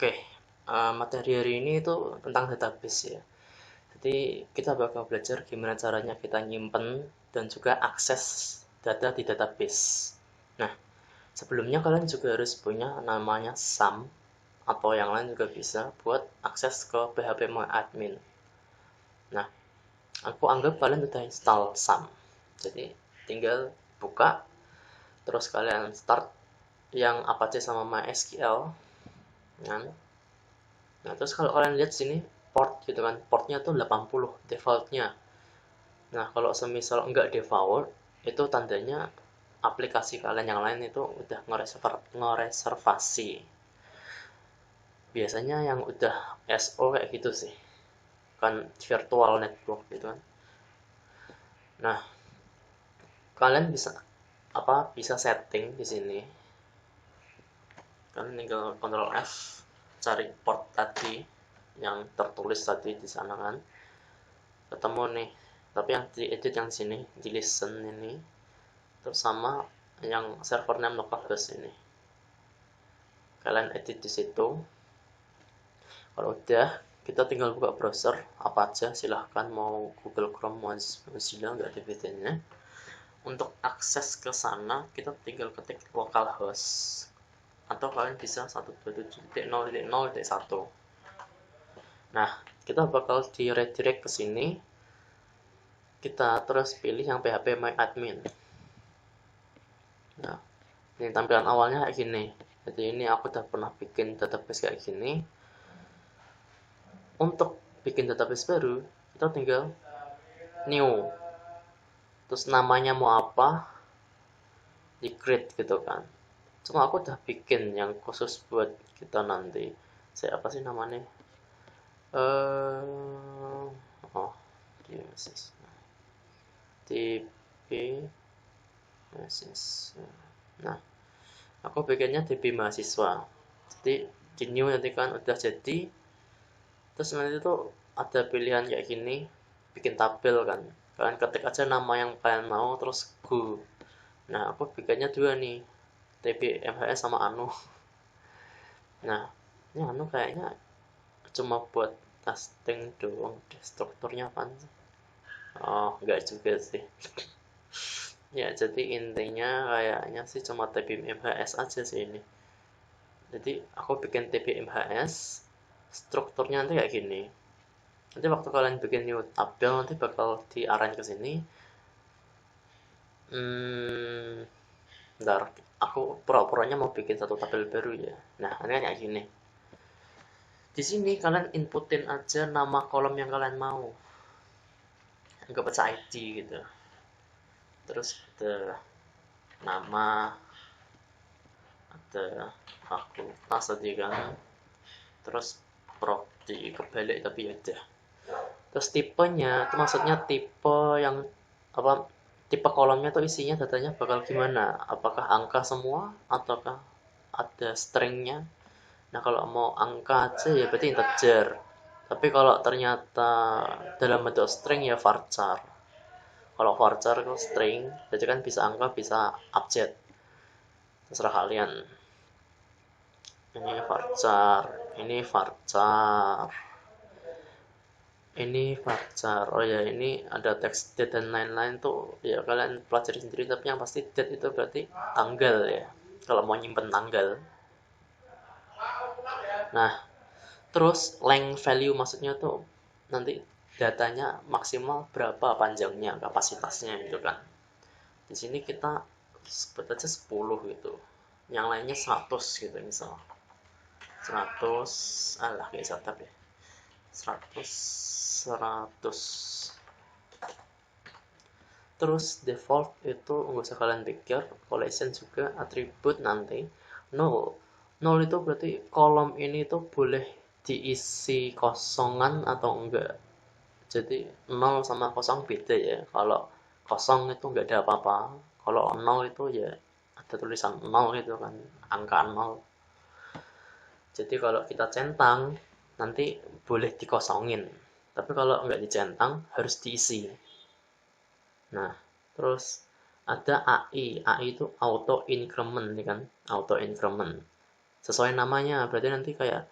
Oke, materi hari ini itu tentang database ya. Jadi kita bakal belajar gimana caranya kita nyimpen dan juga akses data di database. Nah, sebelumnya kalian juga harus punya namanya SAM atau yang lain juga bisa buat akses ke PHP admin. Nah, aku anggap kalian udah install SAM. Jadi tinggal buka, terus kalian start yang Apache sama MySQL. Nah, terus kalau kalian lihat sini port gitu kan, portnya tuh 80 defaultnya. Nah, kalau semisal enggak default, itu tandanya aplikasi kalian yang lain itu udah ngereservasi. Biasanya yang udah SO kayak gitu sih, kan virtual network gitu kan. Nah, kalian bisa setting di sini. Kalian tinggal Ctrl F, cari port tadi yang tertulis tadi di sana kan. Ketemu nih, tapi yang diedit yang sini, di listen ini, terus sama yang server name localhost ini, kalian edit di situ. Kalau udah, kita tinggal buka browser apa aja, silahkan mau Google Chrome, Mozilla, nggak ada bedanya. Untuk akses ke sana kita tinggal ketik localhost, atau kalian bisa 127.0.0.1. Nah, kita bakal di redirect ke sini. Kita terus pilih yang PHP My Admin. Nah, ini tampilan awalnya kayak gini. Jadi ini aku udah pernah bikin database kayak gini. Untuk bikin database baru, kita tinggal new. Terus namanya mau apa, di create gitu kan. Cuma aku udah bikin yang khusus buat kita nanti. Saya apa sih namanya? Oh, DB mahasiswa. Nah, aku bikinnya DB mahasiswa. Jadi di new nanti kan udah jadi. Terus nanti tuh ada pilihan kayak gini, bikin tabel kan. Kalian ketik aja nama yang kalian mau, terus go. Nah, aku bikinnya dua nih, TB MHS sama Anu. Nah, ini Anu kayaknya cuma buat testing doang deh, strukturnya kan. Oh, enggak juga sih. Ya, jadi intinya kayaknya sih cuma TB MHS aja sih ini. Jadi aku bikin TB MHS, strukturnya nanti kayak gini. Nanti waktu kalian bikin new tabel nanti bakal diarahin ke sini. Bentar, aku pura-puranya mau bikin satu tabel baru ya. Nah, ini kayak gini. Di sini kalian inputin aja nama kolom yang kalian mau. Anggap aja ID gitu. Terus ada nama, ada fakultas tadi kan. Terus prodi kebalik tapi ya udah. Terus tipenya, itu maksudnya tipe yang apa? Tipe kolomnya tuh isinya datanya bakal gimana? Apakah angka semua ataukah ada stringnya? Nah, kalau mau angka aja ya berarti integer. Tapi kalau ternyata dalam bentuk string ya varchar. Kalau varchar itu string, jadi kan bisa angka, bisa abjad. Terserah kalian. Ini varchar, ini varchar. Ini varchar. Oh ya, ini ada text date dan lain-lain tuh. Ya kalian pelajari sendiri, tapi yang pasti date itu berarti tanggal ya. Kalau mau nyimpen tanggal. Nah, terus length value maksudnya tuh nanti datanya maksimal berapa panjangnya, kapasitasnya gitu kan. Di sini kita sebut aja 10 gitu. Yang lainnya 100 gitu misal. 100, alah kayak satap ya. 100 100. Terus default itu nggak usah kalian pikir, collection juga atribut nanti 0. 0 itu berarti kolom ini tuh boleh diisi kosongan atau enggak. Jadi 0 sama kosong beda ya. Kalau kosong itu enggak ada apa-apa. Kalau 0 itu ya ada tulisan 0 gitu kan, angka 0. Jadi kalau kita centang nanti boleh dikosongin. Tapi kalau enggak dicentang harus diisi. Nah, terus ada AI. AI itu auto increment ya kan, auto increment. Sesuai namanya, berarti nanti kayak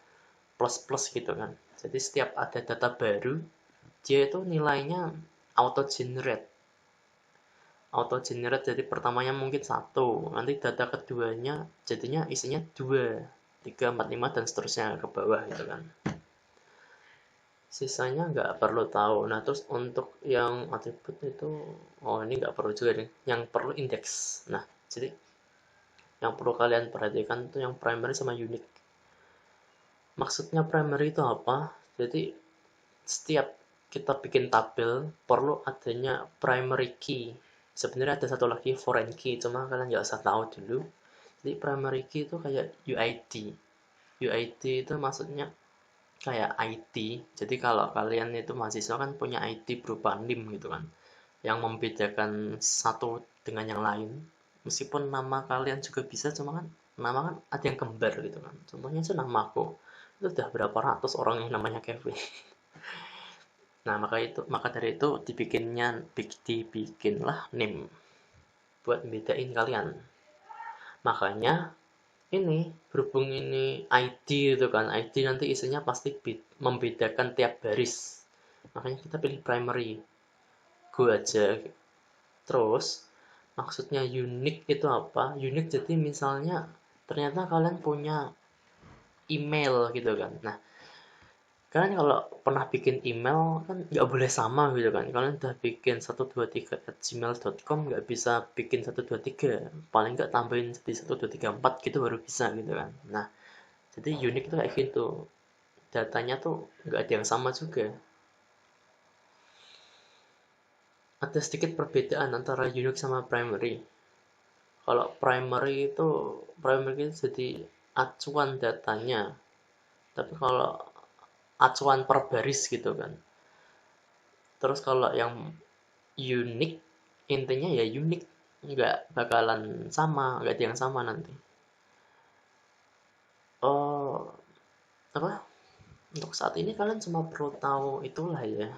plus gitu kan. Jadi setiap ada data baru, dia itu nilainya auto generate. Jadi pertamanya mungkin 1, nanti data keduanya jadinya isinya 2, 3, 4, 5 dan seterusnya ke bawah gitu kan. Sisanya nggak perlu tahu. Nah terus untuk yang atribut itu, ini nggak perlu juga nih, yang perlu indeks. Nah jadi yang perlu kalian perhatikan itu yang primary sama unique. Maksudnya primary itu apa? Jadi setiap kita bikin tabel perlu adanya primary key. Sebenarnya ada satu lagi foreign key, cuma kalian nggak usah tahu dulu. Jadi primary key itu kayak UID. UID itu maksudnya kayak ID. Jadi kalau kalian itu mahasiswa kan punya ID berupa NIM gitu kan, yang membedakan satu dengan yang lain. Meskipun nama kalian juga bisa, cuma kan nama kan ada yang kembar gitu kan. Contohnya itu namaku, itu udah berapa ratus orang yang namanya Kevin. Nah maka dari itu dibikinlah NIM buat bedain kalian. Makanya ini berhubung ini ID itu kan, ID nanti isinya pasti membedakan tiap baris, makanya kita pilih primary, go aja. Terus maksudnya unique itu apa? Unique jadi misalnya ternyata kalian punya email gitu kan. Nah kalian kalau pernah bikin email kan nggak boleh sama gitu kan. Kalian udah bikin 123@gmail.com, nggak bisa bikin 123, paling nggak tambahin di 1234 gitu baru bisa gitu kan. Nah jadi unik itu kayak gitu, datanya tuh nggak ada yang sama juga. Ada sedikit perbedaan antara unique sama primary. Kalau primary itu jadi acuan datanya, tapi kalau acuan per baris gitu kan. Terus kalau yang unik, intinya ya unik, nggak bakalan sama, nggak ada yang sama nanti. Oh, apa? Untuk saat ini kalian cuma perlu tahu itulah ya,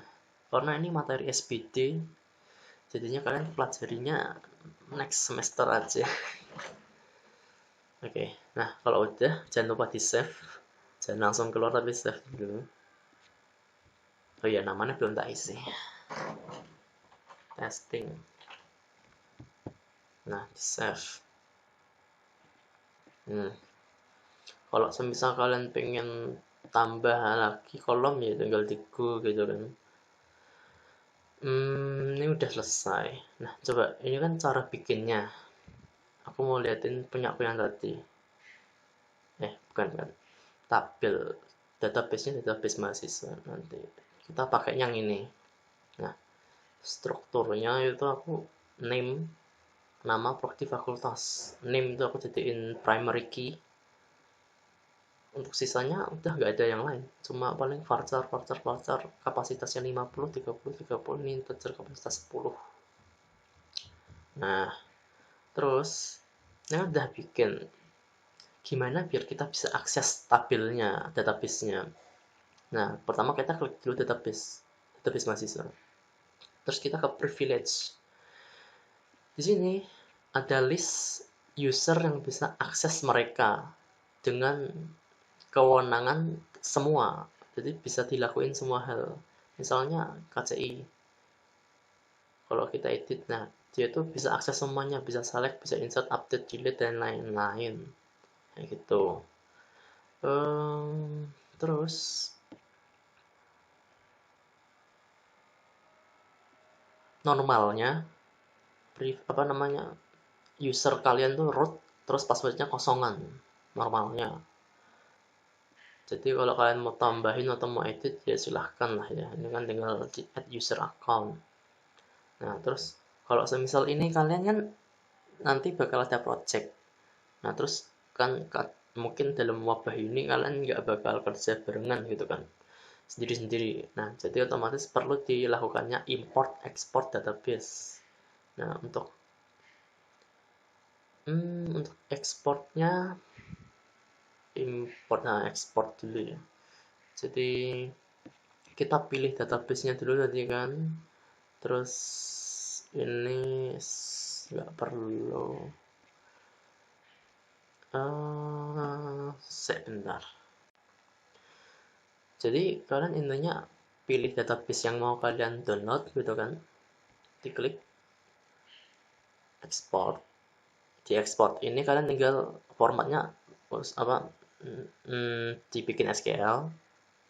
karena ini materi SBD, jadinya kalian pelajarinya next semester aja. Oke, nah kalau udah jangan lupa di save, jangan langsung keluar tapi save dulu. Oh iya, namanya belum tak isi. Testing. Nah, di save. Kalau semisal kalian pengen tambah lagi kolom ya tinggal di go gitu kan. Ini udah selesai. Nah, coba ini kan cara bikinnya. Aku mau liatin punya aku yang tadi. Bukan kan. Tabel. Database-nya database mahasiswa nanti. Kita pakai yang ini. Nah, strukturnya itu aku name, nama prodi fakultas. Name itu aku jadiin primary key. Untuk sisanya udah nggak ada yang lain, cuma paling varchar kapasitasnya 50, 30, 30, ini integer kapasitas 10. Nah terus ini udah bikin gimana biar kita bisa akses tabelnya, database-nya. Nah pertama kita klik dulu database mahasiswa, terus kita ke privilege. Di sini ada list user yang bisa akses mereka dengan kewenangan semua, jadi bisa dilakuin semua hal. Misalnya KCI, kalau kita edit, nah dia tuh bisa akses semuanya, bisa select, bisa insert, update, delete, dan lain-lain kayak gitu. Terus normalnya user kalian tuh root, terus passwordnya kosongan normalnya. Jadi kalau kalian mau tambahin atau mau edit ya silahkan lah ya, ini kan tinggal di add user account. Nah terus kalau semisal ini kalian kan nanti bakal ada project. Nah terus kan mungkin dalam wabah ini kalian nggak bakal kerja barengan gitu kan, sendiri-sendiri. Nah jadi otomatis perlu dilakukannya import export database. Nah untuk ekspornya export dulu ya. Jadi kita pilih database-nya dulu tadi kan, terus ini nggak perlu, sebentar. Jadi kalian intinya pilih database yang mau kalian download gitu kan, diklik export. Di export ini kalian tinggal formatnya dibikin SQL,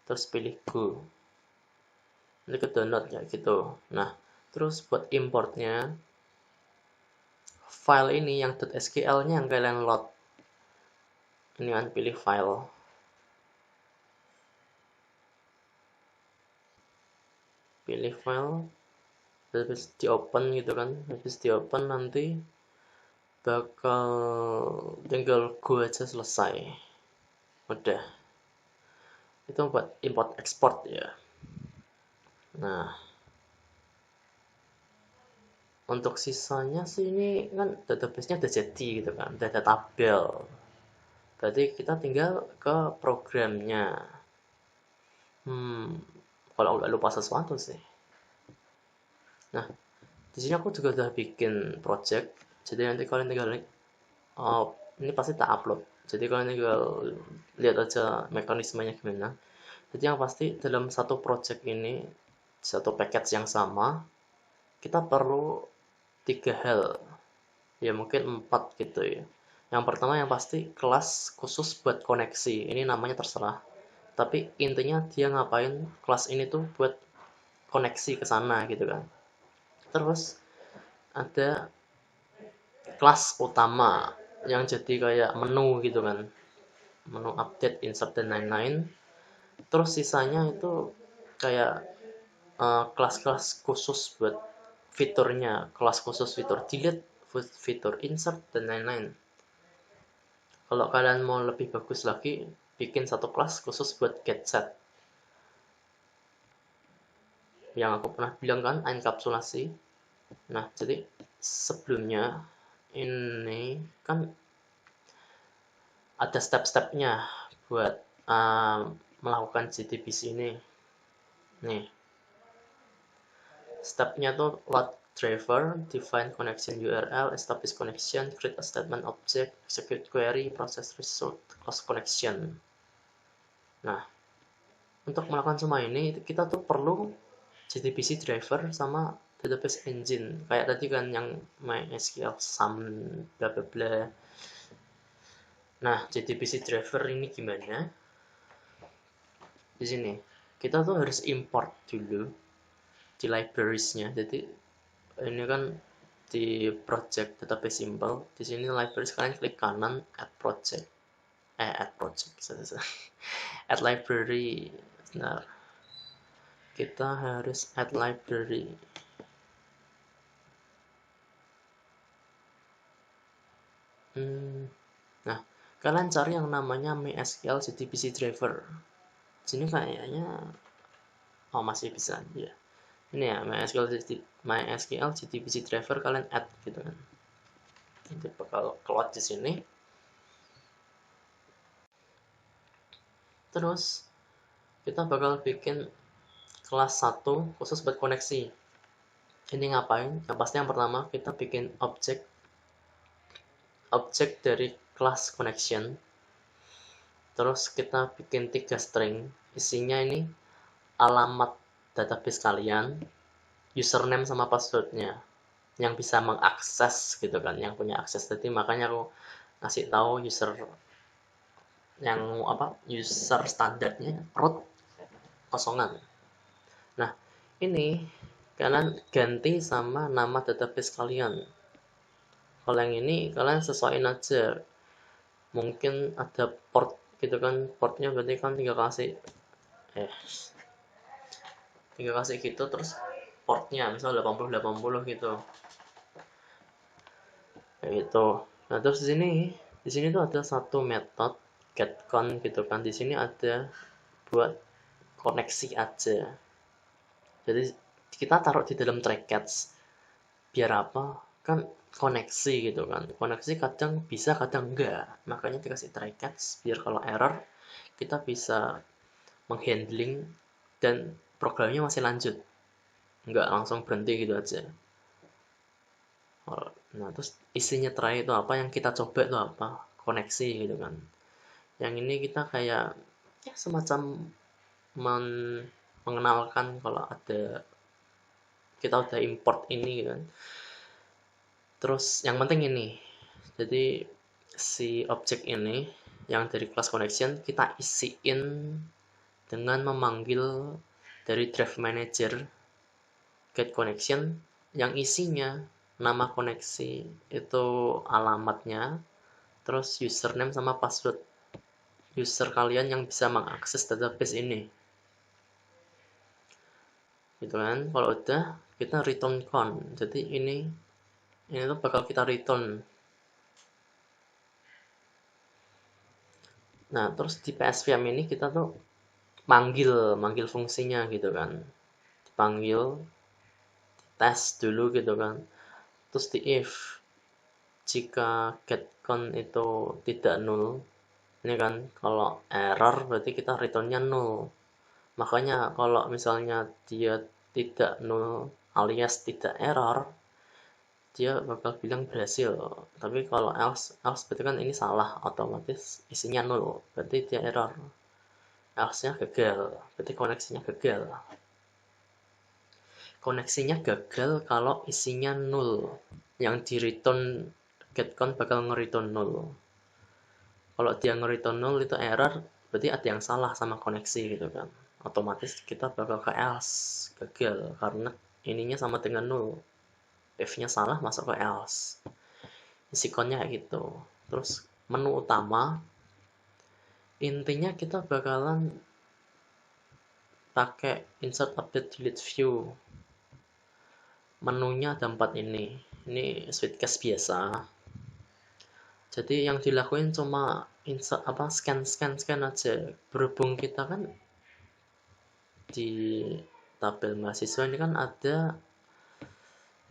terus pilih go, nanti ke download kayak gitu. Nah, terus buat importnya, file ini yang .sql nya yang kalian load. Ini kan pilih file, habis di open gitu kan, habis di open nanti bakal tinggal go aja, selesai, udah. Itu buat import export ya. Nah, untuk sisanya sih ini kan database-nya udah jadi gitu kan, udah ada tabel. Berarti kita tinggal ke programnya. Kalau nggak lupa sesuatu sih. Nah, di sini aku juga udah bikin project. Jadi nanti kalian tinggal ini pasti tak upload. Jadi kalian tinggal lihat aja mekanismenya gimana. Jadi yang pasti dalam satu project ini, satu package yang sama, kita perlu 3 hal. Ya mungkin 4 gitu ya. Yang pertama yang pasti kelas khusus buat koneksi. Ini namanya terserah. Tapi intinya dia ngapain kelas ini tuh buat koneksi ke sana gitu kan. Terus ada kelas utama yang jadi kayak menu gitu kan, menu update, insert, dan lain-lain. Terus sisanya itu kayak kelas-kelas khusus buat fiturnya, kelas khusus fitur delete, fitur insert, dan lain-lain. Kalau kalian mau lebih bagus lagi, bikin satu kelas khusus buat get set. Yang aku pernah bilang kan, enkapsulasi. Nah, jadi sebelumnya ini kan ada step-stepnya buat melakukan JDBC ini. Nih, stepnya tuh load driver, define connection URL, establish connection, create a statement object, execute query, process result, close connection. Nah, untuk melakukan semua ini kita tuh perlu JDBC driver sama database engine. Kayak tadi kan yang MySQL sum bla bla bla. Nah, JDBC driver ini gimana? Di sini kita tuh harus import dulu di libraries-nya. Jadi ini kan di project database simple. Di sini libraries, kalian klik kanan add project. Add project. Add library. Nah, kita harus add library. Nah, kalian cari yang namanya MySQL JDBC driver. Sini kayaknya masih bisa ya. Ini ya MySQL JDBC driver, kalian add gitu kan. Nanti bakal keluar di sini. Terus kita bakal bikin kelas 1 khusus buat koneksi. Ini ngapain? Yang pasti yang pertama kita bikin objek dari kelas connection. Terus kita bikin 3 string. Isinya ini alamat database kalian, username sama passwordnya, yang bisa mengakses gitu kan, yang punya akses. Jadi makanya aku ngasih tahu user standarnya root kosongan. Nah, ini kalian ganti sama nama database kalian. Kalau yang ini kalian sesuaiin aja. Mungkin ada port gitu kan, portnya berarti kan tinggal kasih gitu, terus portnya misal 80 gitu. Kayak gitu. Nah, terus di sini tuh ada satu metode getCon gitu kan. Di sini ada buat koneksi aja. Jadi kita taruh di dalam try catch. Biar apa? Kan koneksi gitu kan. Koneksi kadang bisa, kadang enggak. Makanya dikasih try catch biar kalau error kita bisa menghandling dan programnya masih lanjut. Enggak langsung berhenti gitu aja. Nah, terus isinya try itu apa? Yang kita coba itu apa? Koneksi gitu kan. Yang ini kita kayak semacam mengenalkan kalau ada kita udah import ini gitu kan. Terus yang penting ini, jadi si objek ini yang dari class connection kita isiin dengan memanggil dari drive manager get connection yang isinya nama koneksi itu alamatnya, terus username sama password user kalian yang bisa mengakses database ini, gitu kan. Kalau udah, kita return con. Jadi ini tuh bakal kita return. Nah, terus di PSVM ini kita tuh manggil fungsinya gitu kan. Dipanggil, tes dulu gitu kan. Terus di if jika getCon itu tidak null, ini kan kalau error berarti kita returnnya null. Makanya kalau misalnya dia tidak null alias tidak error, dia bakal bilang berhasil. Tapi kalau else berarti kan ini salah, otomatis isinya null, berarti dia error. Else-nya gagal, berarti koneksinya gagal. Koneksinya gagal kalau isinya null. Yang di return getCon bakal nge-return null. Kalau dia nge-return null itu error, berarti ada yang salah sama koneksi gitu kan. Otomatis kita bakal ke else, gagal karena ininya sama dengan null. If-nya salah masuk ke else. Isi connya kayak gitu. Terus menu utama, intinya kita bakalan pakai insert update delete view. Menunya ada 4 ini. Ini Sweetcast biasa. Jadi yang dilakuin cuma insert scan aja. Berhubung kita kan di tabel mahasiswa ini kan ada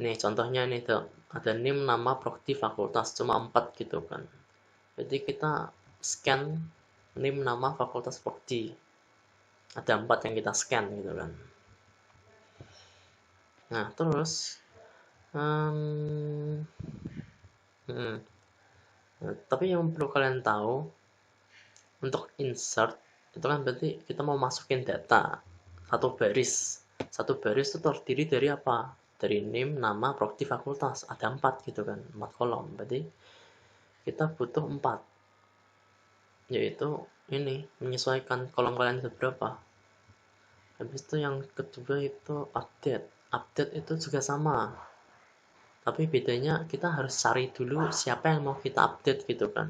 nih contohnya nih ada name, nama, prodi, fakultas cuma 4 gitu kan. Jadi kita scan name, nama, fakultas, prodi. Ada 4 yang kita scan gitu kan. Nah, terus tapi yang perlu kalian tahu, untuk insert itu kan berarti kita mau masukin data satu baris. Satu baris itu terdiri dari apa? Dari name, nama, prodi, fakultas. Ada 4 gitu kan, 4 kolom. Berarti kita butuh 4, yaitu ini menyesuaikan kolom kalian seberapa. Habis itu yang kedua itu update itu juga sama, tapi bedanya kita harus cari dulu siapa yang mau kita update gitu kan.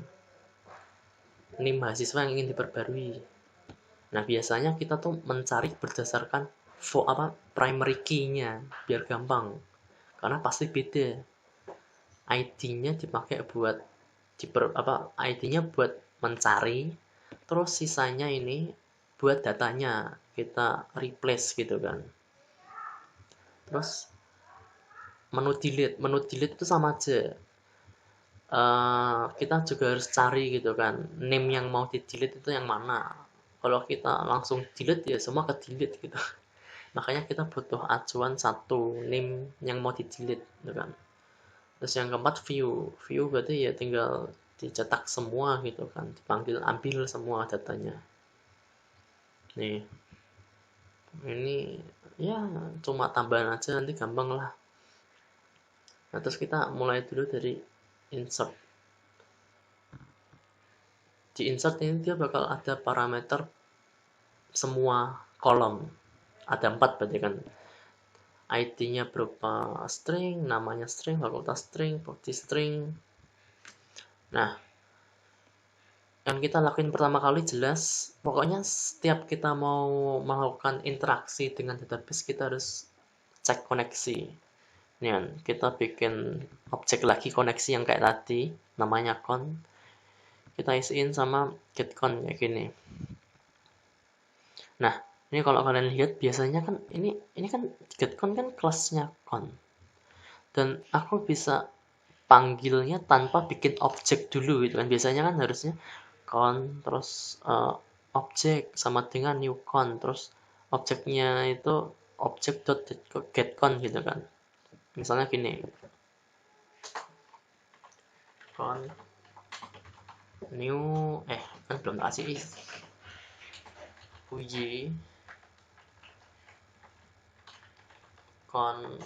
Ini mahasiswa yang ingin diperbarui. Nah, biasanya kita tuh mencari berdasarkan primary key-nya biar gampang, karena pasti beda. ID-nya dipakai buat ID-nya buat mencari, terus sisanya ini buat datanya kita replace gitu kan. Terus menu delete itu sama aja. Kita juga harus cari gitu kan, name yang mau di delete itu yang mana. Kalau kita langsung delete ya semua ke delete gitu. Makanya kita butuh acuan satu name yang mau di delete gitu kan. Terus yang keempat view berarti ya tinggal dicetak semua gitu kan, dipanggil ambil semua datanya. Nih, ini ya cuma tambahan aja, nanti gampang lah. Nah, terus kita mulai dulu dari insert. Di insert ini dia bakal ada parameter semua kolom. Ada 4 berarti kan. ID-nya berupa string, namanya string, fakultas string, prodi string. Nah, yang kita lakuin pertama kali jelas, pokoknya setiap kita mau melakukan interaksi dengan database, kita harus cek koneksi. Ini kan, kita bikin objek lagi koneksi yang kayak tadi, namanya con. Kita isiin sama getCon kayak gini. Nah, ini kalau kalian lihat biasanya kan ini kan getCon kan kelasnya con. Dan aku bisa panggilnya tanpa bikin objek dulu gitu kan. Biasanya kan harusnya con terus objek sama dengan new con, terus objeknya itu objek.getCon gitu kan. Misalnya gini, con new kan belum kasih puji con.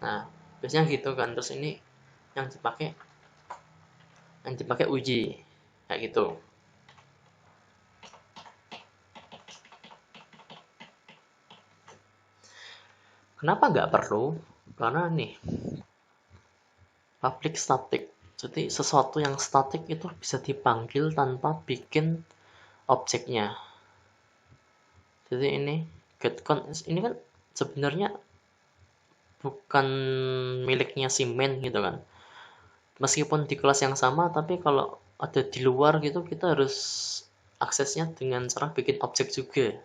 Nah, biasanya gitu kan. Terus ini yang dipakai uji kayak gitu. Kenapa nggak perlu? Karena nih, public static. Jadi sesuatu yang statik itu bisa dipanggil tanpa bikin objeknya. Jadi ini getCon ini kan sebenarnya bukan miliknya si main gitu kan. Meskipun di kelas yang sama, tapi kalau ada di luar gitu kita harus aksesnya dengan cara bikin objek juga.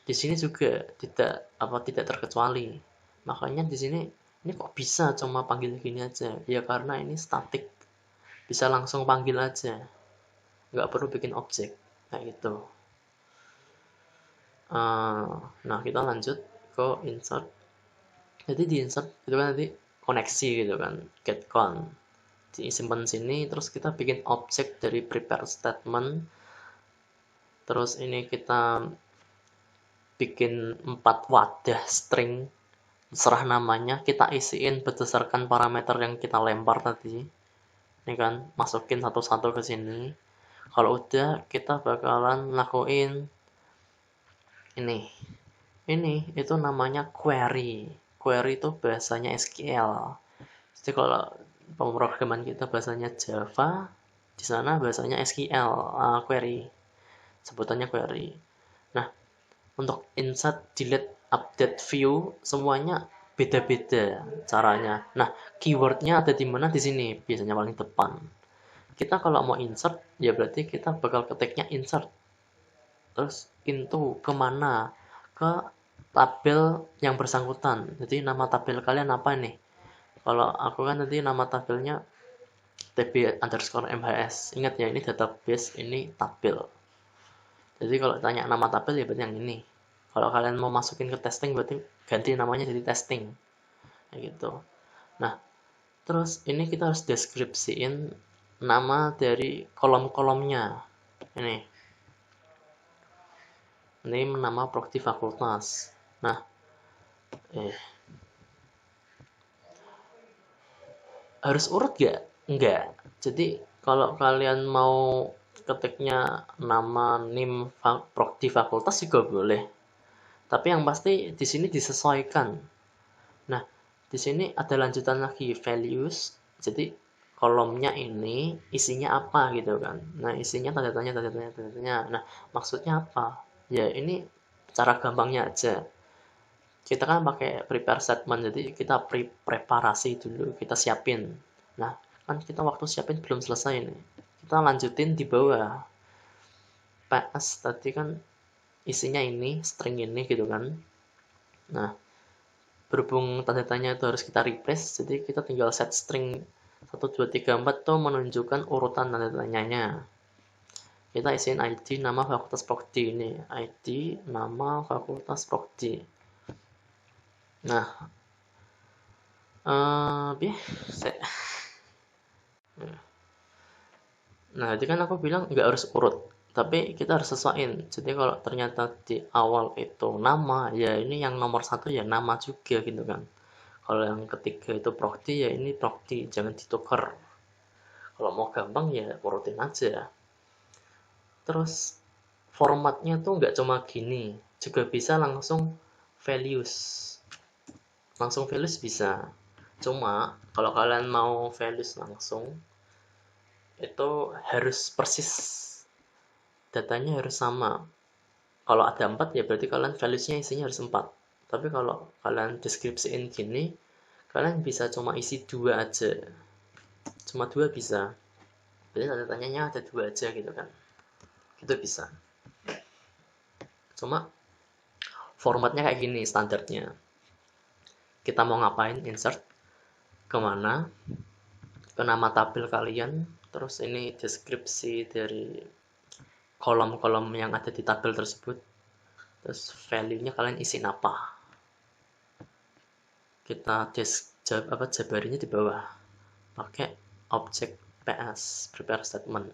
Di sini juga tidak terkecuali. Makanya di sini ini kok bisa cuma panggil gini aja? Ya karena ini statik, bisa langsung panggil aja, nggak perlu bikin objek kayak gitu. Nah kita lanjut ke insert. Jadi di insert itu kan nanti koneksi gitu kan, getCon disimpan sini, terus kita bikin objek dari prepare statement. Terus ini kita bikin 4 wadah string, serah namanya, kita isiin berdasarkan parameter yang kita lempar tadi. Ini kan masukin satu-satu ke sini. Kalau udah, kita bakalan lakuin ini itu namanya query. Query itu bahasanya SQL. Jadi kalau pemrograman kita bahasanya Java, di sana bahasanya SQL, query, sebutannya query. Nah, untuk insert, delete, update, view, semuanya beda-beda caranya. Nah, keywordnya ada di mana? Di sini biasanya paling depan. Kita kalau mau insert, ya berarti kita bakal ketiknya insert, terus into kemana? Ke tabel yang bersangkutan. Jadi nama tabel kalian apa nih? Kalau aku kan nanti nama tabelnya tb_mhs. Ingat ya, ini database, ini tabel. Jadi kalau tanya nama tabel ya berarti yang ini. Kalau kalian mau masukin ke testing berarti ganti namanya jadi testing. Kayak gitu. Nah, terus ini kita harus deskripsiin nama dari kolom-kolomnya. Ini nama prodi fakultas. Nah, harus urut gak? Enggak. Jadi kalau kalian mau ketiknya nama nim prodi fakultas juga boleh. Tapi yang pasti di sini disesuaikan. Nah, di sini ada lanjutan lagi values. Jadi kolomnya ini isinya apa gitu kan. Nah, isinya tanda tanya. Nah, maksudnya apa? Ya, ini cara gampangnya aja. Kita kan pakai prepare statement, jadi kita preparasi dulu, kita siapin. Nah, kan kita waktu siapin belum selesai nih. Kita lanjutin di bawah. PS tadi kan isinya ini, string ini gitu kan. Nah, berhubung tanda tanya itu harus kita replace, jadi kita tinggal set string 1, 2, 3, 4 tuh menunjukkan urutan tanda tanyanya. Kita isiin ID nama fakultas prodi ini, ID nama fakultas prodi. Nah, nah jadi kan aku bilang nggak harus urut, tapi kita harus sesuaiin. Jadi kalau ternyata di awal itu nama, ya ini yang nomor 1 ya nama juga gitu kan. Kalau yang ketiga itu prodi, ya ini prodi, jangan ditukar. Kalau mau gampang ya urutin aja. Terus formatnya tuh nggak cuma gini, juga bisa langsung values. Langsung values bisa. Cuma kalau kalian mau values langsung, itu harus persis, datanya harus sama. Kalau ada 4 ya berarti kalian valuesnya isinya harus 4. Tapi kalau kalian deskripsiin gini, kalian bisa cuma isi 2 aja. Cuma 2 bisa. Berarti tanda tanyanya ada 2 aja gitu kan. Itu bisa. Cuma formatnya kayak gini standarnya. Kita mau ngapain, insert kemana, ke nama tabel kalian, terus ini deskripsi dari kolom-kolom yang ada di tabel tersebut, terus value-nya kalian isi apa, kita jabarinnya di bawah pakai objek PS prepare statement.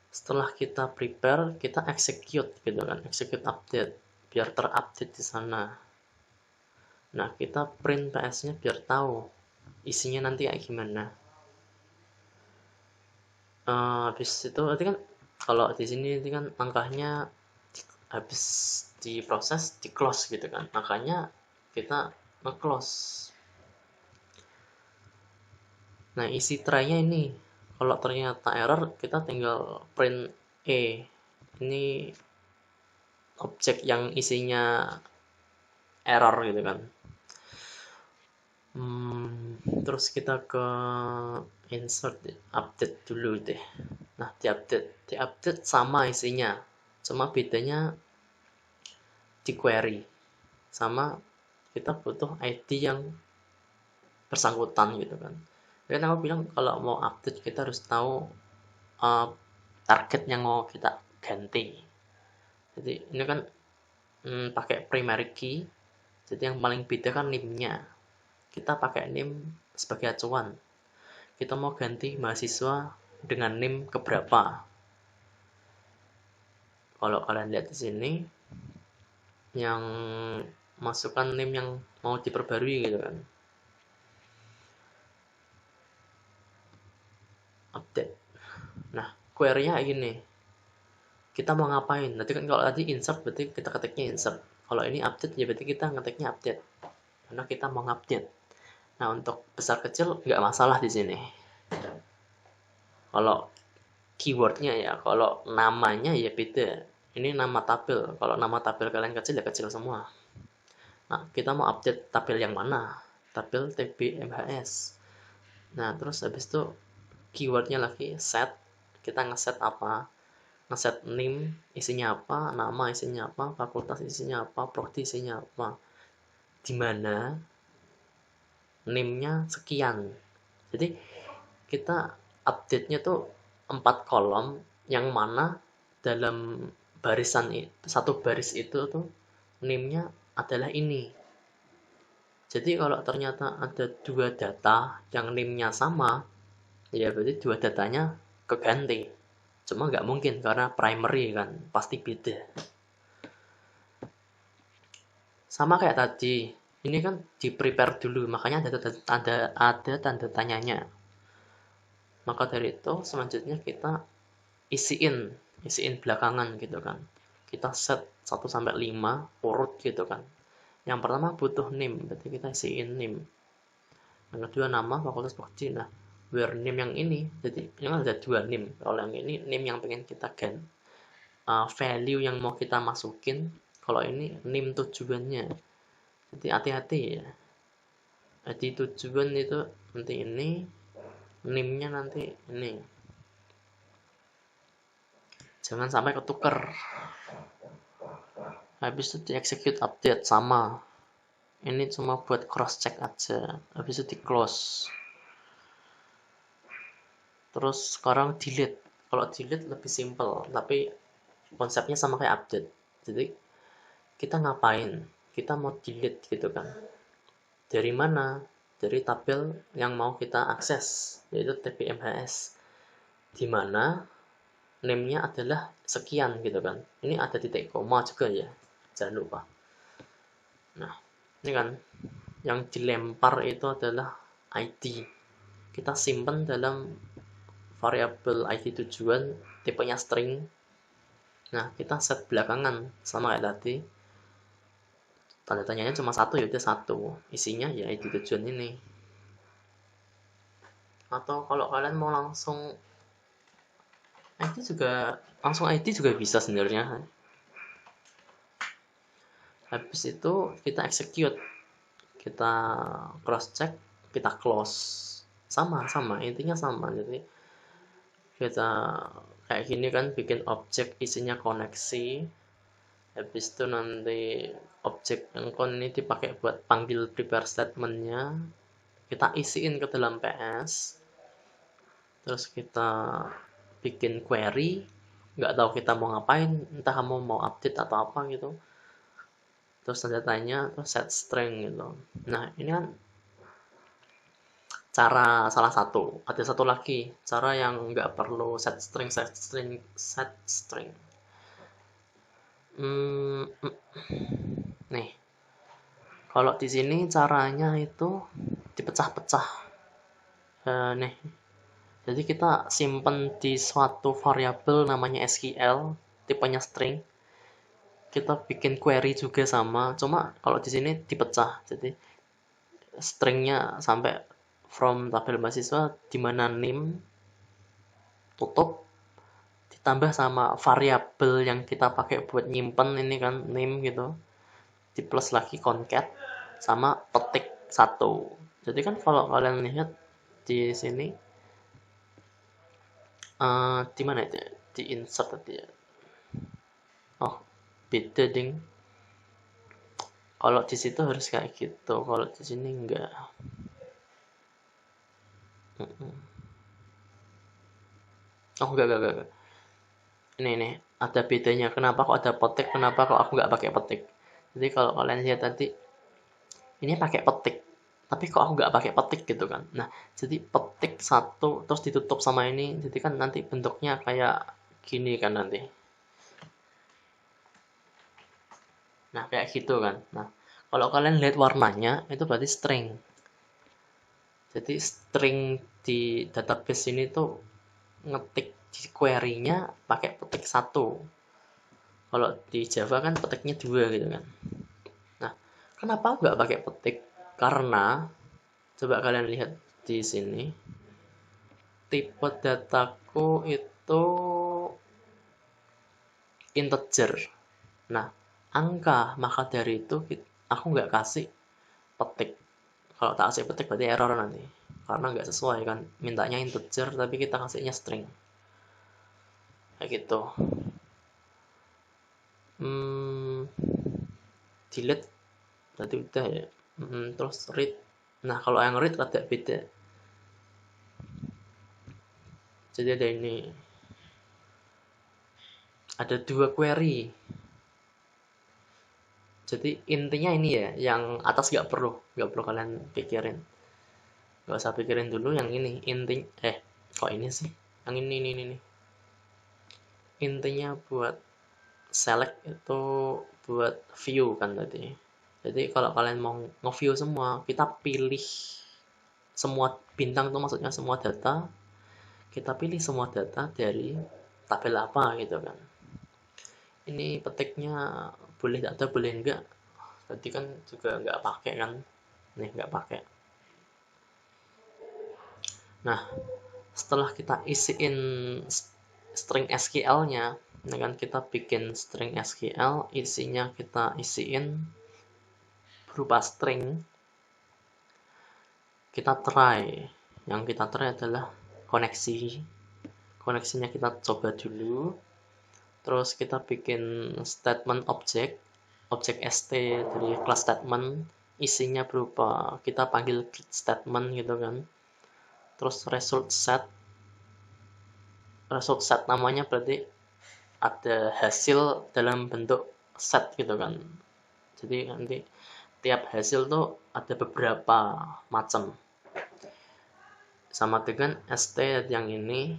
Setelah kita prepare, kita execute gitu kan, execute update, biar terupdate di sana. Nah, kita print PS-nya biar tahu isinya nanti kayak gimana. Habis itu nanti kan kalau di sini nanti kan langkahnya habis diproses di close gitu kan, makanya kita nge-close. Nah, isi try-nya ini kalau ternyata error kita tinggal print ini objek yang isinya error gitu kan. Terus kita ke insert, update dulu deh. Nah, di-update sama isinya, cuma bedanya di query, sama kita butuh ID yang bersangkutan gitu kan. Dan aku bilang kalau mau update kita harus tahu target yang mau kita ganti. Jadi ini kan pakai primary key, jadi yang paling beda kan name-nya. Kita pakai name sebagai acuan. Kita mau ganti mahasiswa dengan name keberapa. Kalau kalian lihat di sini, yang masukkan name yang mau diperbarui gitu kan. Update. Nah, query-nya kayak gini. Kita mau ngapain? Nanti kan kalau tadi insert berarti kita ketiknya insert. Kalau ini update ya berarti kita ngetiknya update. Karena kita mau ngupdate. Nah, untuk besar kecil nggak masalah di sini. Kalau keywordnya ya, kalau namanya ya beda. Ini nama tabel. Kalau nama tabel kalian kecil ya kecil semua. Nah, kita mau update tabel yang mana? Tabel TBMHS. Nah, terus habis itu keywordnya lagi set. Kita ngeset apa? Ngeset name isinya apa, nama isinya apa, fakultas isinya apa, prodi isinya apa. Dimana name-nya sekian. Jadi kita update-nya tuh 4 kolom, yang mana dalam barisan satu baris itu tuh name-nya adalah ini. Jadi kalau ternyata ada 2 data yang name-nya sama, ya berarti 2 datanya keganti. Cuma nggak mungkin karena primary kan, pasti beda. Sama kayak tadi, ini kan di prepare dulu, makanya ada tanda tanyanya. Maka dari itu selanjutnya kita isiin belakangan gitu kan. Kita set 1 sampai 5 urut gitu kan. Yang pertama butuh name, berarti kita isiin name. Yang kedua nama, fakultas, prodi. Nah, where name yang ini, jadi yang ada 2 name. Kalau yang ini name yang pengen kita ganti, value yang mau kita masukin. Kalau ini name tujuannya. Jadi hati-hati ya. Jadi tujuan itu nanti ini, name-nya nanti ini. Jangan sampai ketuker. Habis itu di execute update sama. Ini cuma buat cross check aja. Habis itu di close. Terus sekarang delete. Kalau delete lebih simple, tapi konsepnya sama kayak update. Jadi kita ngapain? Kita mau delete gitu kan. Dari mana? Dari tabel yang mau kita akses, yaitu TBMHS. Di mana name-nya adalah sekian gitu kan. Ini ada titik koma juga ya. Jangan lupa. Nah, ini kan yang dilempar itu adalah ID. Kita simpan dalam variabel ID tujuan, tipenya string. Nah, kita set belakangan sama kayak tadi. Tanda tanyanya cuma satu, yaitu satu. Isinya ya ID tujuan ini. Atau kalau kalian mau langsung ID juga bisa sebenarnya. Habis itu kita execute, kita cross check, kita close. Sama intinya sama. Jadi kita kayak gini kan, bikin objek isinya koneksi. Habis itu nanti objek yang ini dipakai buat panggil prepare statementnya. Kita isiin ke dalam PS. Terus kita bikin query. Nggak tahu kita mau ngapain, entah kamu mau update atau apa gitu. Terus tanda tanya, terus set string gitu. Nah, ini kan cara salah satu. Ada satu lagi, cara yang nggak perlu set string. Nih, kalau di sini caranya itu dipecah-pecah. Nih, jadi kita simpen di suatu variabel namanya SQL, tipenya string. Kita bikin query juga sama, cuma kalau di sini dipecah. Jadi stringnya sampai from tabel mahasiswa di mana name tutup ditambah sama variabel yang kita pakai buat nyimpen ini kan name gitu, di plus lagi concat sama petik satu. Jadi kan kalau kalian lihat di sini di mana itu ya? Di insert tadi ya. Oh, beda ding. Kalau di situ harus kayak gitu, kalau di sini enggak. Oh, enggak. Ini ada bedanya. Kenapa kok ada petik? Kenapa kok aku nggak pakai petik? Jadi kalau kalian lihat tadi, ini pakai petik, tapi kok aku nggak pakai petik gitu kan? Nah, jadi petik satu terus ditutup sama ini, jadi kan nanti bentuknya kayak gini kan nanti. Nah, kayak gitu kan. Nah, kalau kalian lihat warnanya, itu berarti string. Jadi string di database ini tuh ngetik di query-nya pakai petik satu. Kalau di Java kan petiknya dua gitu kan. Nah, kenapa nggak pakai petik? Karena coba kalian lihat di sini, tipe dataku itu integer. Nah, angka, maka dari itu aku nggak kasih petik. Kalau tak kasih petik berarti error nanti. Karena nggak sesuai kan, mintanya integer tapi kita kasihnya string. Kayak gitu. Delete berarti udah ya. Terus read. Nah, kalau yang read rada beda. Jadi ada ini, ada dua query. Jadi intinya ini ya, yang atas nggak perlu kalian pikirin, nggak usah pikirin dulu yang ini. Kok ini sih, yang ini. Intinya buat select itu buat view kan tadi. Jadi kalau kalian mau nge-view semua, kita pilih semua bintang itu maksudnya semua data, kita pilih semua data dari tabel apa gitu kan. Ini petiknya boleh data boleh enggak, tadi kan juga nggak pakai kan, nih nggak pakai. Nah, setelah kita isiin string SQL-nya, kan kita bikin string SQL, isinya kita isiin berupa string. Kita try, yang kita try adalah koneksinya kita coba dulu. Terus kita bikin statement object st dari class statement, isinya berupa kita panggil get statement gitu kan. Terus result set namanya berarti ada hasil dalam bentuk set gitu kan. Jadi nanti tiap hasil tuh ada beberapa macam. Sama dengan st yang ini,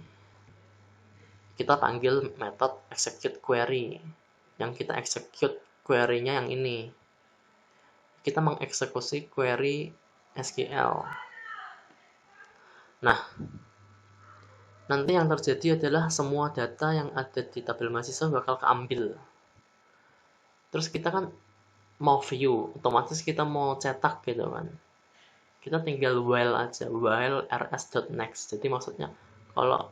kita panggil method execute query. Yang kita execute query-nya yang ini. Kita mengeksekusi query SQL. Nah, nanti yang terjadi adalah semua data yang ada di tabel mahasiswa bakal keambil. Terus kita kan mau view, otomatis kita mau cetak gitu kan. Kita tinggal while aja, while rs.next. Jadi maksudnya kalau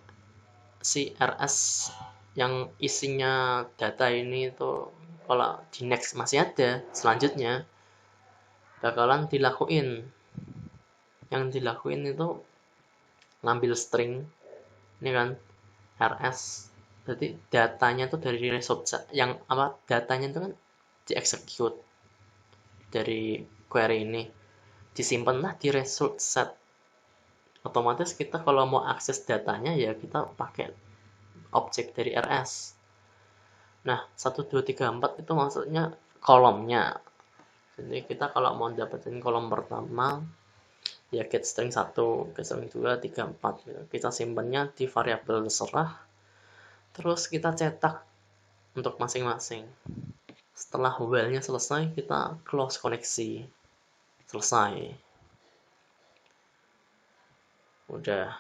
si rs yang isinya data ini tuh kalau di next masih ada, selanjutnya bakalan dilakuin. Yang dilakuin itu ngambil string ini kan rs, berarti datanya tuh dari result set, yang apa datanya itu kan diexecute dari query ini, disimpanlah di result set. Otomatis kita kalau mau akses datanya ya kita pakai objek dari rs. Nah, 1 2 3 4 itu maksudnya kolomnya. Jadi kita kalau mau dapetin kolom pertama ya get string 1, get string 2, 3, 4 gitu. Kita simpannya di variabel terserah. Terus kita cetak untuk masing-masing. Setelah while-nya selesai, kita close koneksi. Selesai. Udah.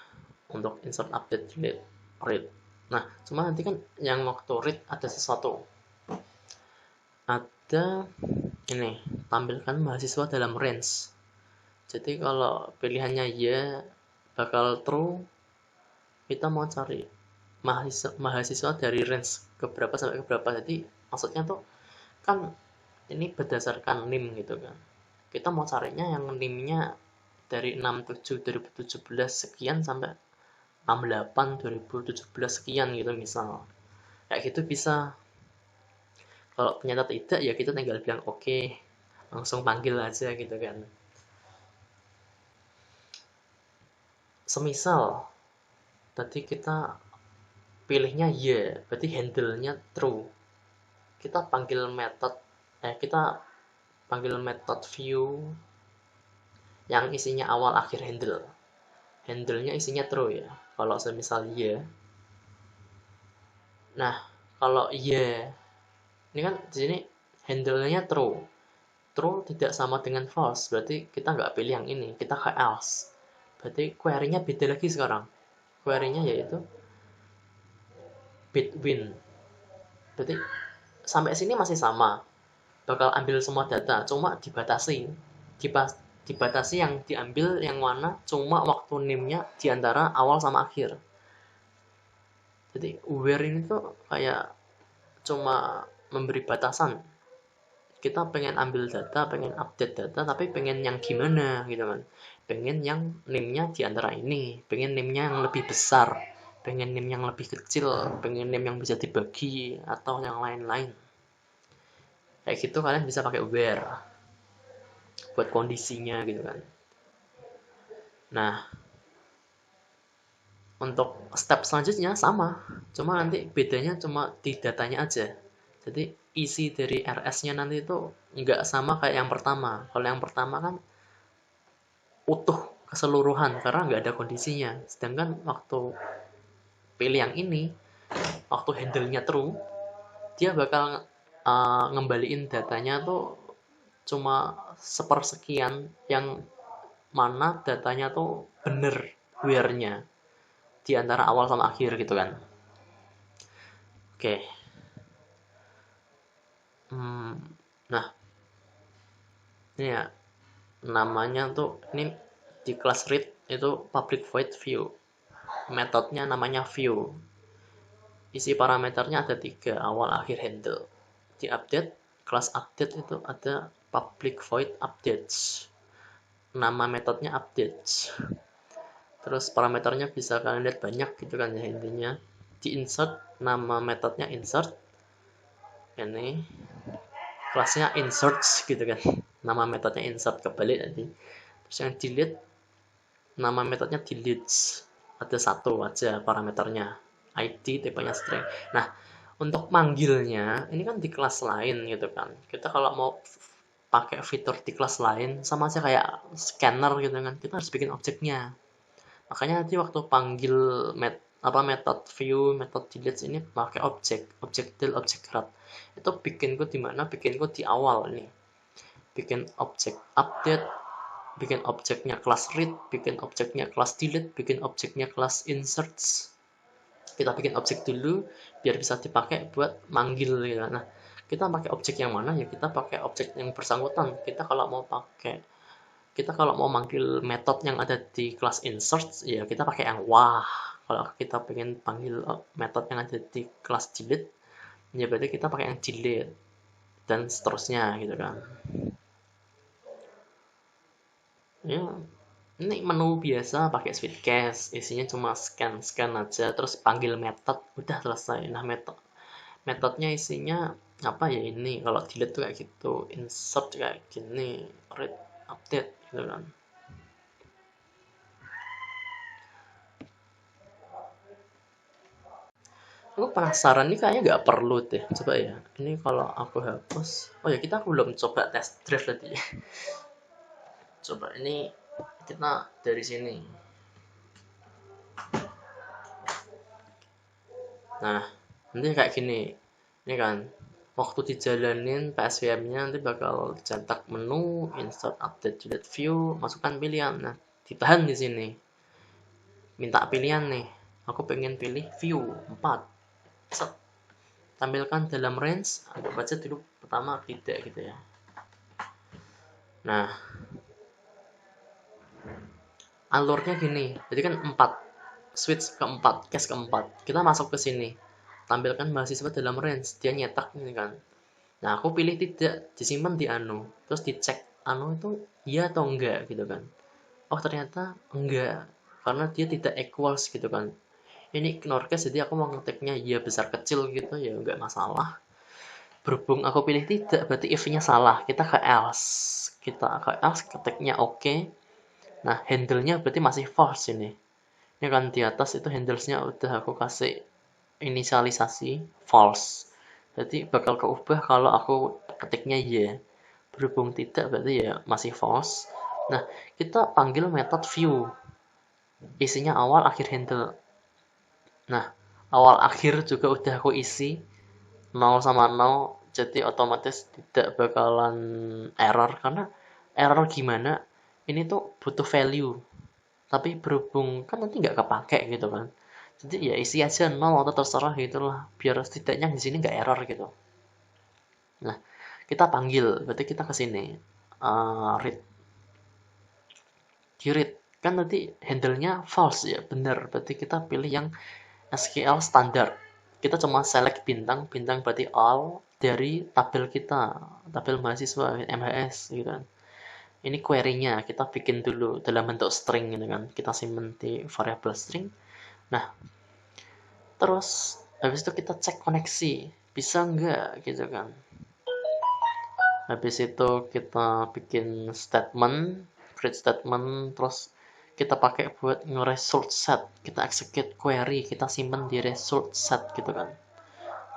Untuk insert, update, delete, read. Nah, cuma nanti kan yang waktu read ada sesuatu. Ada ini, tampilkan mahasiswa dalam range. Jadi kalau pilihannya ya bakal true, kita mau cari mahasiswa dari range keberapa sampai keberapa. Jadi maksudnya tuh kan ini berdasarkan NIM gitu kan. Kita mau carinya yang NIM-nya dari 67 2017 sekian sampai 68 2017 sekian gitu misal. Kayak gitu bisa. Kalau ternyata tidak ya kita tinggal bilang oke, langsung panggil aja gitu kan. Semisal tadi kita pilihnya ya, berarti handle-nya true. Kita panggil method view yang isinya awal akhir handle. Handle-nya isinya true ya. Kalau semisal ya. Nah, kalau ya, ini kan di sini handle-nya true. True tidak sama dengan false, berarti kita nggak pilih yang ini, kita ke else. Berarti query-nya beda lagi sekarang. Query-nya yaitu between. Berarti sampai sini masih sama. Bakal ambil semua data, cuma dibatasi. Dibatasi yang diambil yang mana cuma waktu name-nya di antara awal sama akhir. Jadi where ini tuh kayak cuma memberi batasan. Kita pengen ambil data, pengen update data, tapi pengen yang gimana gitu kan. Pengen yang name-nya di antara ini, pengen name-nya yang lebih besar, pengen name yang lebih kecil, pengen name yang bisa dibagi atau yang lain-lain. Kayak gitu kalian bisa pakai where buat kondisinya gitu kan. Nah, untuk step selanjutnya sama, cuma nanti bedanya cuma di datanya aja. Jadi isi dari RS-nya nanti itu nggak sama kayak yang pertama. Kalau yang pertama kan utuh keseluruhan karena nggak ada kondisinya. Sedangkan waktu pilih yang ini, waktu handle-nya true, dia bakal ngembaliin datanya tuh cuma sepersekian yang mana datanya tuh bener where-nya di antara awal sama akhir gitu kan. Oke. Nah, ini ya namanya tuh ini di kelas read itu public void view. Metodenya namanya view. Isi parameternya ada 3, awal, akhir, handle. Di update, kelas update itu ada public void updates. Nama metodnya updates. Terus parameternya bisa kalian lihat banyak gitu kan ya intinya. Di insert, nama metodnya insert. Ini kelasnya inserts gitu kan. Nama metodnya insert, kebalik nanti. Terus yang delete, nama metodnya deletes. Ada satu aja parameternya. ID tipenya string. Nah, untuk manggilnya ini kan di kelas lain gitu kan. Kita kalau mau pakai fitur di kelas lain sama aja kayak scanner gitu kan. Kita harus bikin objeknya. Makanya nanti waktu panggil method view, method delete ini pakai objek del, objek grad. Itu bikinku di mana? Bikinku di awal ini. Bikin objek update, bikin objeknya kelas read, bikin objeknya kelas delete, bikin objeknya kelas inserts. Kita bikin objek dulu biar bisa dipakai buat manggil gitu. Nah, kita pakai objek yang mana ya? Kita pakai objek yang bersangkutan. Kita kalau mau manggil method yang ada di kelas insert ya kita pakai yang wah. Kalau kita pengen panggil method yang ada di kelas delete ya berarti kita pakai yang delete dan seterusnya gitu kan. Ya, ini menu biasa pakai Sweetcast, isinya cuma scan aja, terus panggil method, udah selesai. Nah, metodnya isinya apa ya ini? Kalau delete tuh kayak gitu, insert kayak gini, read, update gitu kan. Aku penasaran nih kayaknya nggak perlu deh. Coba ya, ini kalau aku hapus. Oh ya, kita belum coba test drive tadi. Coba ini kita dari sini. Nah, nanti kayak gini. Ini kan waktu dijalanin PSVM-nya nanti bakal cetak menu, insert update delete view, masukkan pilihan. Nah, ditahan di sini. Minta pilihan nih. Aku pengen pilih view 4. Set. Tampilkan dalam range, anggap aja dulu pertama tidak gitu ya. Nah, alurnya gini. Jadi kan 4. Switch keempat, case keempat. Kita masuk ke sini. Tampilkan mahasiswa dalam range, dia nyetak ini kan. Nah, aku pilih tidak, disimpan di anu. Terus dicek anu itu iya atau enggak gitu kan. Oh, ternyata enggak. Karena dia tidak equals gitu kan. Ini ignore case, jadi aku mau ngetiknya iya besar kecil gitu ya enggak masalah. Berhubung aku pilih tidak, berarti if-nya salah. Kita ke else. Kita ke else, ketiknya oke. Nah, handle-nya berarti masih false ini. Ini kan di atas itu handles-nya udah aku kasih inisialisasi false. Jadi bakal keubah kalau aku ketiknya ya. Berhubung tidak berarti ya masih false. Nah, kita panggil metode view. Isinya awal akhir handle. Nah, awal akhir juga udah aku isi 0 sama 0, jadi otomatis tidak bakalan error karena error gimana? Ini tuh butuh value. Tapi berhubung kan nanti nggak kepake gitu kan. Jadi ya isi aja 0 atau terserah gitulah. Biar setidaknya di sini nggak error gitu. Nah, kita panggil, berarti kita ke sini. Read. Di read. Kan nanti handle-nya false ya, benar. Berarti kita pilih yang SQL standar. Kita cuma select bintang, bintang berarti all dari tabel kita, tabel mahasiswa MHS gitu kan. Ini query-nya kita bikin dulu dalam bentuk string gitu kan. Kita simpan di variabel string. Nah, terus habis itu kita cek koneksi, bisa nggak gitu kan. Habis itu kita bikin statement, create statement, terus kita pakai buat nge-result set. Kita execute query, kita simpan di result set gitu kan.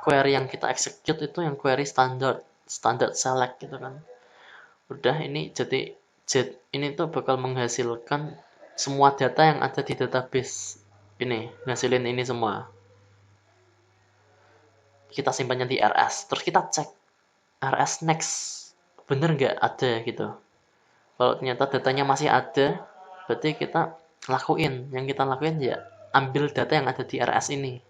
Query yang kita execute itu yang query standard, standard select gitu kan. Udah ini jadi ini tuh bakal menghasilkan semua data yang ada di database. Ini, ngasilin ini semua. Kita simpannya di RS, terus kita cek RS next. Bener nggak ada gitu. Kalau ternyata datanya masih ada, berarti kita lakuin. Yang kita lakuin ya ambil data yang ada di RS ini.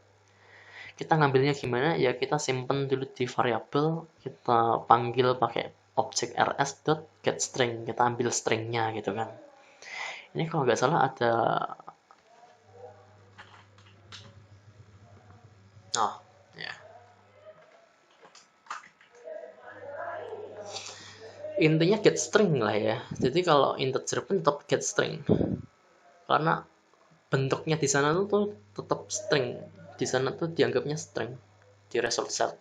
Kita ngambilnya gimana? Ya kita simpen dulu di variabel, kita panggil pakai objek rs.getString. Kita ambil stringnya gitu kan. Ini kalau nggak salah ada ya. Intinya getString lah ya. Jadi kalau integer pun tetap getString. Karena bentuknya di sana tuh tetap string. Di sana tuh dianggapnya string di result set.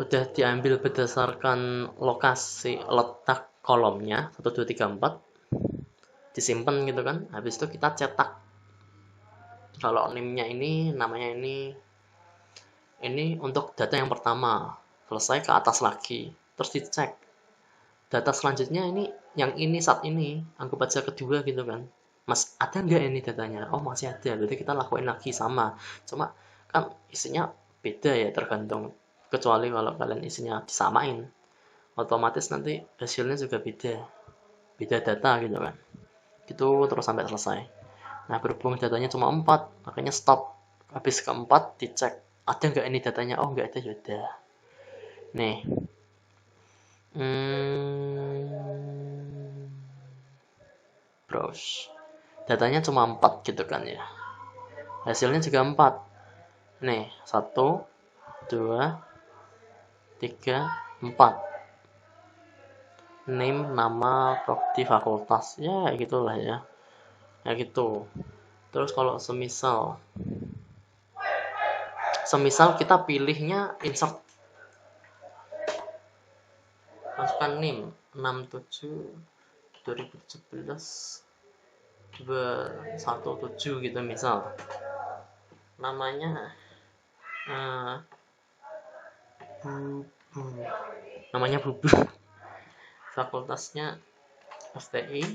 Udah diambil berdasarkan lokasi letak kolomnya 1 2 3 4, disimpan gitu kan. Habis itu kita cetak. Kalau name-nya ini, namanya ini untuk data yang pertama. Selesai ke atas lagi. Terus dicek. Data selanjutnya ini, yang ini saat ini, anggap aja kedua gitu kan. Mas, ada nggak ini datanya? Oh, masih ada. Berarti kita lakuin lagi sama. Cuma kan isinya beda ya, tergantung. Kecuali kalau kalian isinya disamain. Otomatis nanti hasilnya juga beda. Beda data gitu kan. Gitu terus sampai selesai. Nah, berhubung datanya cuma 4, makanya stop. Habis keempat dicek. Ada nggak ini datanya? Oh, nggak ada, yaudah. Nih. Browse. Datanya cuma 4 gitu kan ya. Hasilnya juga 4. Nih, 1, 2, 3, 4. Name, nama, prodi, fakultas. Ya, gitulah ya. Ya gitu. Terus kalau semisal kita pilihnya insert, masukkan name 67 2017 217 gitu misal. Namanya Bubu. Fakultasnya FTI,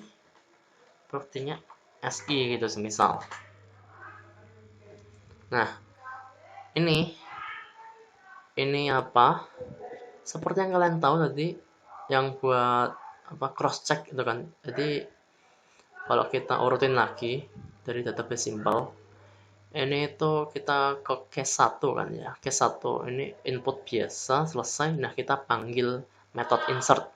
prodinya SI gitu semisal. Nah, ini ini apa? Seperti yang kalian tahu tadi, yang buat apa cross check itu kan. Jadi kalau kita urutin lagi dari database simple, ini itu kita ke case 1 kan ya. Case 1 ini input biasa selesai. Nah, kita panggil method insert.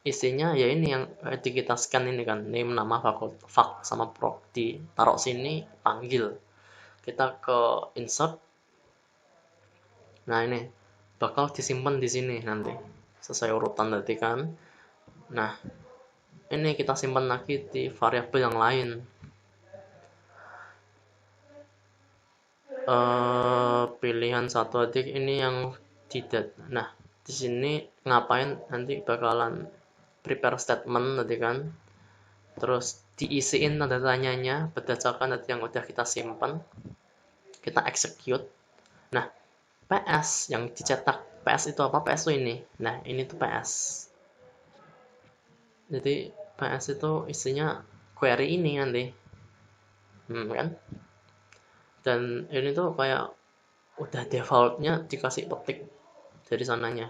Isinya ya ini yang di kita scan ini kan, name, nama, vak sama proc, ditaruh sini, panggil. Kita ke insert. Nah, ini bakal disimpan di sini nanti sesuai urutan tadi kan. Nah, ini kita simpan lagi di variabel yang lain. Pilihan satu adik ini yang tidak. Nah, di sini ngapain nanti bakalan prepare statement tadi kan. Terus diisiin tanda tanyanya berdasarkan tadi yang udah kita simpan. Kita execute. Nah, PS yang dicetak. PS itu apa? PS itu ini. Nah, ini tuh PS. Jadi PS itu isinya query ini nanti. Kan? Dan ini tuh kayak udah defaultnya dikasih petik dari sananya.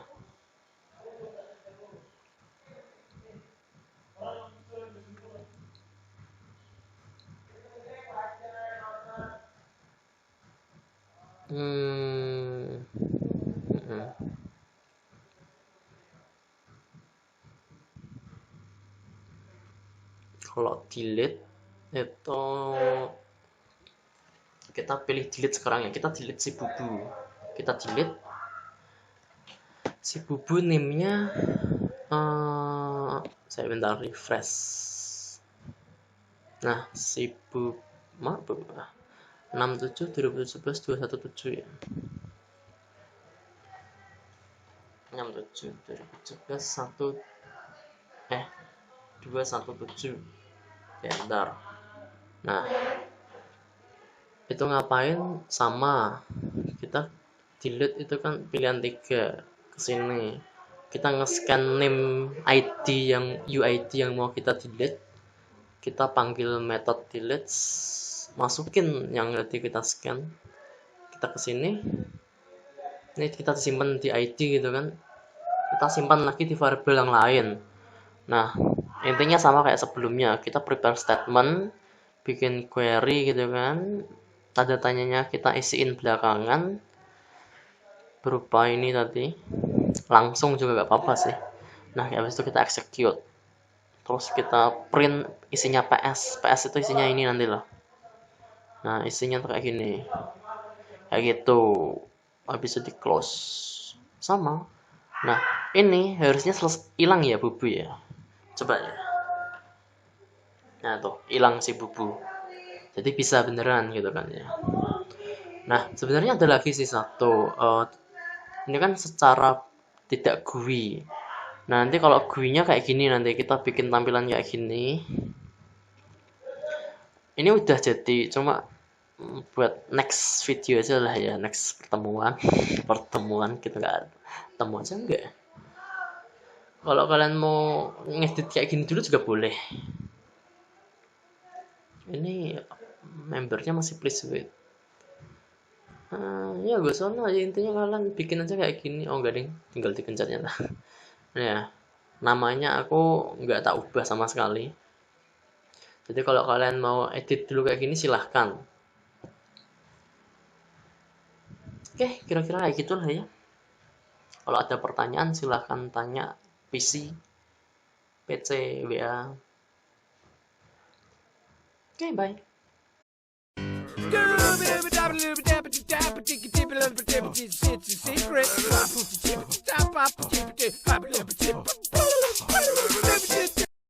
Kalau delete itu kita pilih delete sekarang ya. Kita delete si bubu. Kita delete si bubu, name-nya saya bentar refresh. Nah, si bubu 67 2017 217 ya. 67 2017 217 ya, bentar. Nah, itu ngapain? Sama kita delete itu kan pilihan 3 ke sini. Kita nge-scan name ID yang UID yang mau kita delete. Kita panggil method delete, masukin yang tadi kita scan. Kita ke sini. Ini kita simpan di ID gitu kan. Kita simpan lagi di variabel yang lain. Nah, intinya sama kayak sebelumnya. Kita prepare statement, bikin query gitu kan. Tanda tanyanya kita isiin belakangan. Berupa ini tadi. Langsung juga gak apa-apa sih. Nah, habis itu kita execute. Terus kita print isinya PS. PS itu isinya ini nanti loh. Nah, isinya tuh kayak gini. Kayak gitu. Habis itu di close. Sama. Nah, ini harusnya hilang ya bubu ya. Coba ya. Nah, tuh hilang si bubu. Jadi bisa beneran gitu kan ya. Nah, sebenarnya ada lagi sih satu. Ini kan secara tidak GUI. Nah, nanti kalau GUI-nya kayak gini, nanti kita bikin tampilan kayak gini. Ini udah jadi, cuma buat next video aja lah ya, next pertemuan kita nggak ketemu aja enggak. Kalau kalian mau ngedit kayak gini dulu juga boleh. Ini membernya masih please wait. Ya gue sono aja, intinya kalian bikin aja kayak gini. Oh enggak ding, tinggal dipencetnya lah. Ya, namanya aku nggak tak ubah sama sekali. Jadi kalau kalian mau edit dulu kayak gini silahkan. Oke, kira-kira kayak gitu lah ya. Kalau ada pertanyaan silahkan tanya PC, WA. Oke, bye.